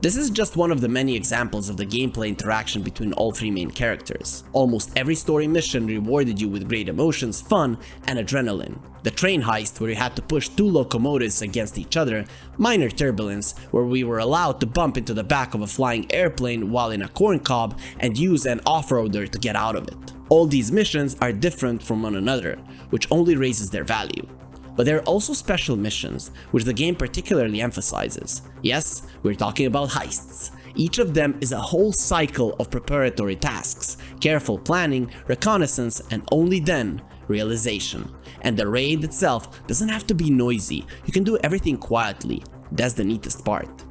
This is just one of the many examples of the gameplay interaction between all three main characters. Almost every story mission rewarded you with great emotions, fun, and adrenaline. The train heist, where you had to push two locomotives against each other, minor turbulence, where we were allowed to bump into the back of a flying airplane while in a corn cob and use an off-roader to get out of it. All these missions are different from one another, which only raises their value. But there are also special missions, which the game particularly emphasizes. Yes, we're talking about heists. Each of them is a whole cycle of preparatory tasks, careful planning, reconnaissance, and only then, realization. And the raid itself doesn't have to be noisy, you can do everything quietly. That's the neatest part.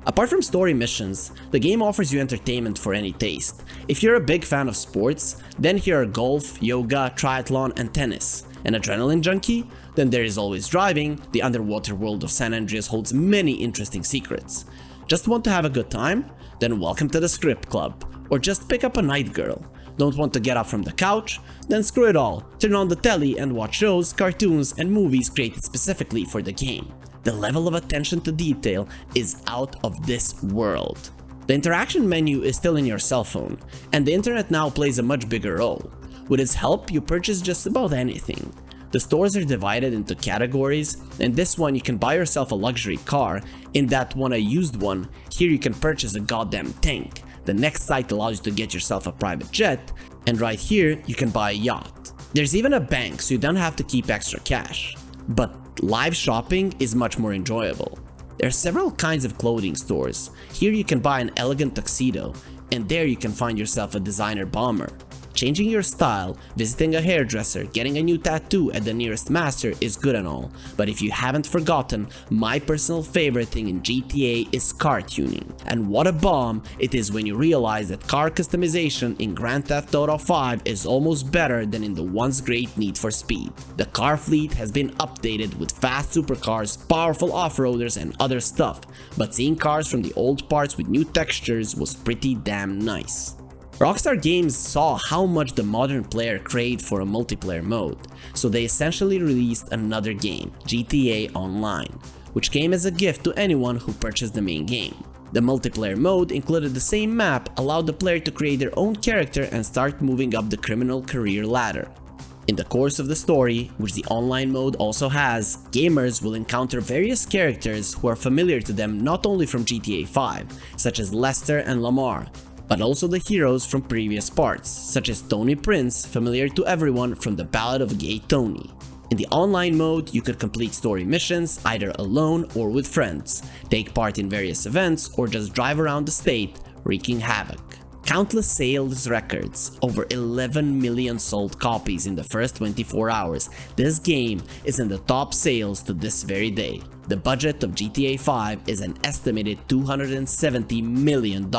Apart from story missions, the game offers you entertainment for any taste. If you're a big fan of sports, then here are golf, yoga, triathlon, and tennis. An adrenaline junkie? Then there is always driving. The underwater world of San Andreas holds many interesting secrets. Just want to have a good time? Then welcome to the Script Club. Or just pick up a night girl. Don't want to get up from the couch? Then screw it all. Turn on the telly and watch shows, cartoons, and movies created specifically for the game. The level of attention to detail is out of this world. The interaction menu is still in your cell phone, and the internet now plays a much bigger role. With its help, you purchase just about anything. The stores are divided into categories, and this one you can buy yourself a luxury car, in that one a used one, here you can purchase a goddamn tank. The next site allows you to get yourself a private jet, and right here you can buy a yacht. There's even a bank, so you don't have to keep extra cash. But live shopping is much more enjoyable. There are several kinds of clothing stores. Here you can buy an elegant tuxedo, and there you can find yourself a designer bomber. Changing your style, visiting a hairdresser, getting a new tattoo at the nearest master is good and all, but if you haven't forgotten, my personal favorite thing in GTA is car tuning. And what a bomb it is when you realize that car customization in Grand Theft Auto 5 is almost better than in the once great Need for Speed. The car fleet has been updated with fast supercars, powerful off-roaders, and other stuff, but seeing cars from the old parts with new textures was pretty damn nice. Rockstar Games saw how much the modern player craved for a multiplayer mode, so they essentially released another game, GTA Online, which came as a gift to anyone who purchased the main game. The multiplayer mode included the same map, allowed the player to create their own character and start moving up the criminal career ladder. In the course of the story, which the online mode also has, gamers will encounter various characters who are familiar to them not only from GTA 5, such as Lester and Lamar. but also the heroes from previous parts, such as Tony Prince, familiar to everyone from the Ballad of Gay Tony. In the online mode, you could complete story missions either alone or with friends, take part in various events, or just drive around the state, wreaking havoc. Countless sales records, over 11 million sold copies in the first 24 hours. This game is in the top sales to this very day. The budget of GTA 5 is an estimated $270 million,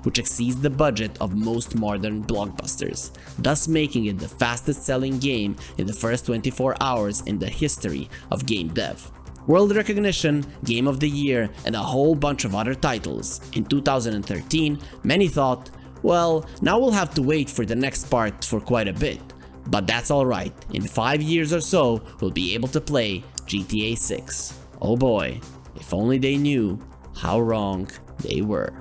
which exceeds the budget of most modern blockbusters, thus making it the fastest selling game in the first 24 hours in the history of game dev. World recognition, Game of the Year, and a whole bunch of other titles. In 2013, many thought, well, now we'll have to wait for the next part for quite a bit. But that's alright, in 5 years or so, we'll be able to play GTA 6. Oh boy, if only they knew how wrong they were.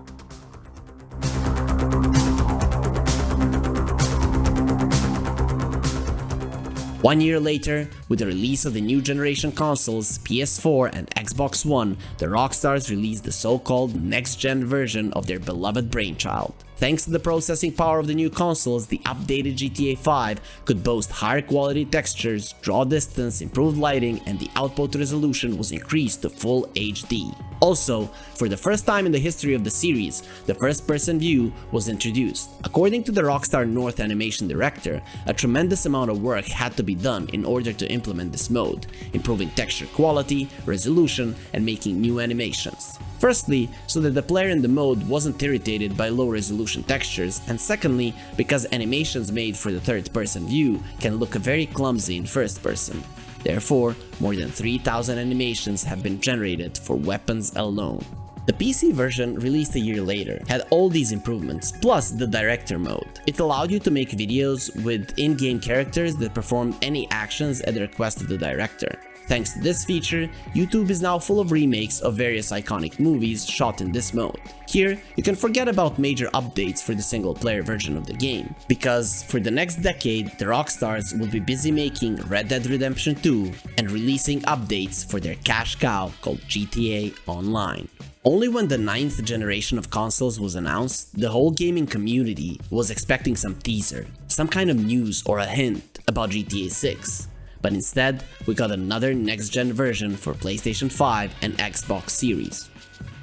One year later, with the release of the new generation consoles, PS4 and Xbox One, the Rockstars released the so-called next-gen version of their beloved brainchild. Thanks to the processing power of the new consoles, the updated GTA 5 could boast higher quality textures, draw distance, improved lighting, and the output resolution was increased to full HD. Also, for the first time in the history of the series, the first-person view was introduced. According to the Rockstar North animation director, a tremendous amount of work had to be done in order to implement this mode, improving texture quality, resolution, and making new animations. Firstly, so that the player in the mode wasn't irritated by low-resolution textures, and secondly, because animations made for the third-person view can look very clumsy in first-person. Therefore, more than 3,000 animations have been generated for weapons alone. The PC version, released a year later, had all these improvements, plus the director mode. It allowed you to make videos with in-game characters that performed any actions at the request of the director. Thanks to this feature, YouTube is now full of remakes of various iconic movies shot in this mode. Here, you can forget about major updates for the single-player version of the game, because for the next decade, the Rockstars will be busy making Red Dead Redemption 2 and releasing updates for their cash cow called GTA Online. Only when the 9th generation of consoles was announced, the whole gaming community was expecting some teaser, some kind of news or a hint about GTA 6. But instead, we got another next-gen version for PlayStation 5 and Xbox Series.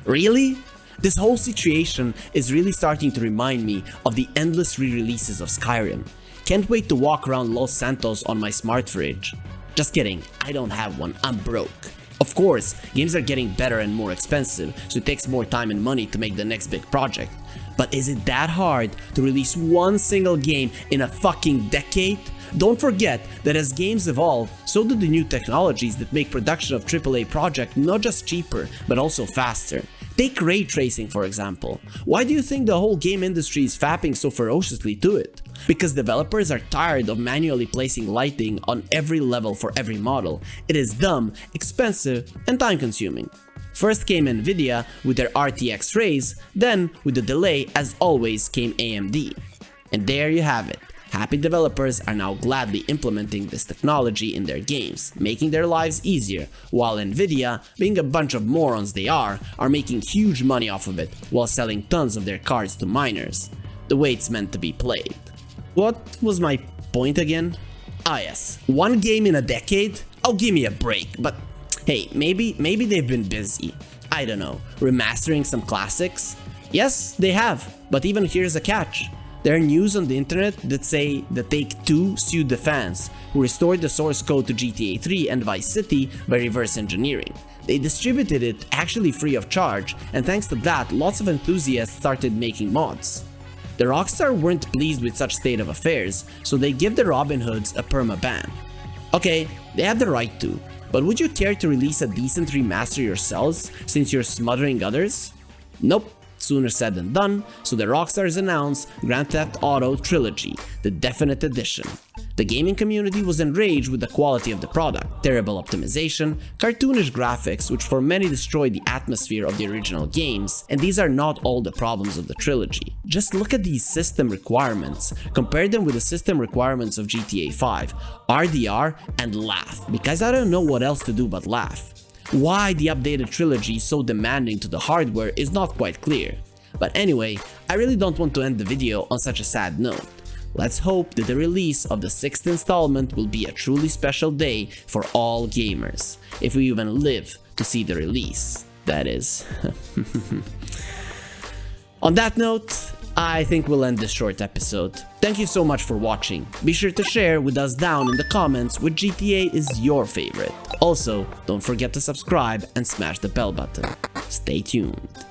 Really? This whole situation is really starting to remind me of the endless re-releases of Skyrim. Can't wait to walk around Los Santos on my smart fridge. Just kidding, I don't have one, I'm broke. Of course, games are getting better and more expensive, so it takes more time and money to make the next big project. But is it that hard to release one single game in a fucking decade? Don't forget that as games evolve, so do the new technologies that make production of AAA projects not just cheaper, but also faster. Take ray tracing for example. Why do you think the whole game industry is fapping so ferociously to it? Because developers are tired of manually placing lighting on every level for every model. It is dumb, expensive, and time-consuming. First came Nvidia with their RTX rays, then with the delay as always came AMD. And there you have it. Happy developers are now gladly implementing this technology in their games, making their lives easier, while Nvidia, being a bunch of morons they are making huge money off of it, while selling tons of their cards to miners. The way it's meant to be played. What was my point again? Ah yes, one game in a decade? Oh, give me a break, but hey, maybe they've been busy. I don't know, remastering some classics? Yes, they have, but even here's a catch. There are news on the internet that say that Take-Two sued the fans, who restored the source code to GTA 3 and Vice City by reverse engineering. They distributed it actually free of charge, and thanks to that, lots of enthusiasts started making mods. The Rockstar weren't pleased with such state of affairs, so they give the Robin Hoods a perma-ban. Okay, they have the right to, but would you care to release a decent remaster yourselves since you're smothering others? Nope. Sooner said than done, so the Rockstars announced Grand Theft Auto Trilogy, the Definite Edition. The gaming community was enraged with the quality of the product, terrible optimization, cartoonish graphics which for many destroyed the atmosphere of the original games, and these are not all the problems of the trilogy. Just look at these system requirements, compare them with the system requirements of GTA 5, RDR, and laugh, because I don't know what else to do but laugh. Why the updated trilogy is so demanding to the hardware is not quite clear. But anyway, I really don't want to end the video on such a sad note. Let's hope that the release of the 6th installment will be a truly special day for all gamers, if we even live to see the release, that is. On that note, I think we'll end this short episode. Thank you so much for watching. Be sure to share with us down in the comments which GTA is your favorite. Also, don't forget to subscribe and smash the bell button. Stay tuned.